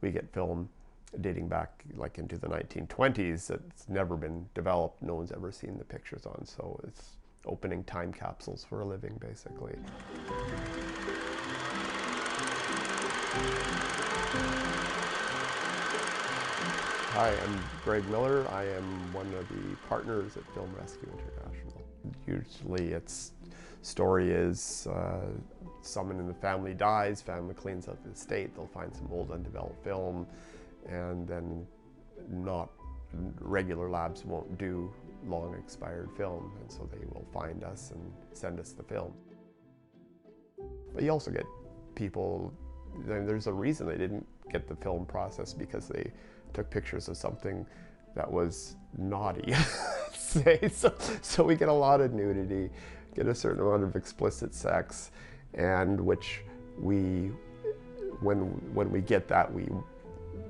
we get film dating back like into the 1920s that's never been developed, no one's ever seen the pictures on, so it's opening time capsules for a living, basically. Hi, I'm Greg Miller. I am one of the partners at Film Rescue International. Usually its story is someone in the family dies, family cleans up the estate, they'll find some old undeveloped film, and then regular labs won't do long expired film, and so they will find us and send us the film. But you also get people, there's a reason they didn't get the film process, because they took pictures of something that was naughty, say. So we get a lot of nudity, get a certain amount of explicit sex, and which when we get that,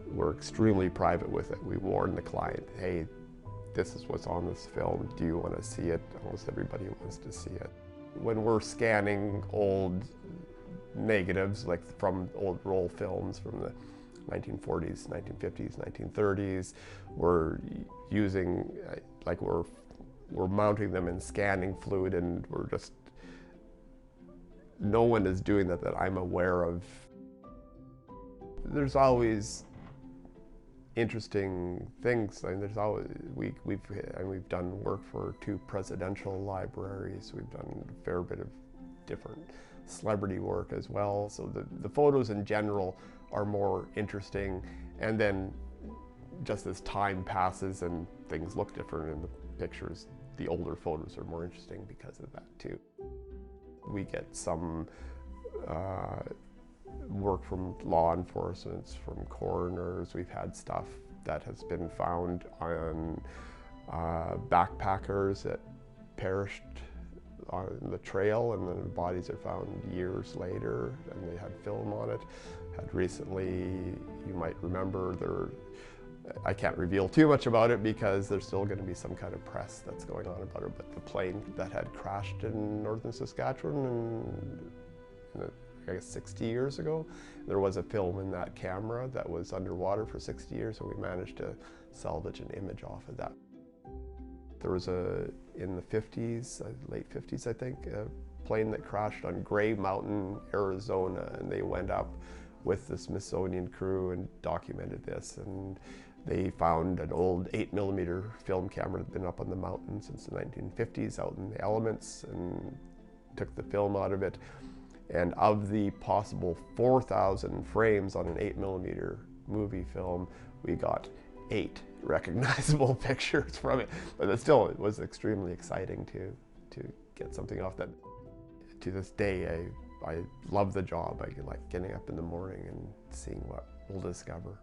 we're extremely private with it. We warn the client, hey, this is what's on this film, do you want to see it? Almost everybody wants to see it. When we're scanning old negatives, like from old roll films from the 1940s, 1950s, 1930s, we're using, like we're mounting them in scanning fluid, and we're just, no one is doing that I'm aware of. There's always interesting things. I mean, there's always, we've done work for 2 presidential libraries. We've done a fair bit of different celebrity work as well. So the photos in general are more interesting, and then just as time passes and things look different in the pictures, the older photos are more interesting because of that too. We get some work from law enforcement, from coroners. We've had stuff that has been found on backpackers that perished on the trail, and then the bodies are found years later, and they had film on it. Had recently, you might remember, I can't reveal too much about it because there's still going to be some kind of press that's going on about it, but the plane that had crashed in northern Saskatchewan I guess 60 years ago, there was a film in that camera that was underwater for 60 years, and we managed to salvage an image off of that. There was in the 50s, late 50s I think, a plane that crashed on Gray Mountain, Arizona, and they went up with the Smithsonian crew and documented this, and they found an old 8mm film camera that had been up on the mountain since the 1950s out in the elements, and took the film out of it. And of the possible 4,000 frames on an 8mm movie film, we got 8 recognizable pictures from it. But it was extremely exciting to get something off that. To this day, I love the job. I like getting up in the morning and seeing what we'll discover.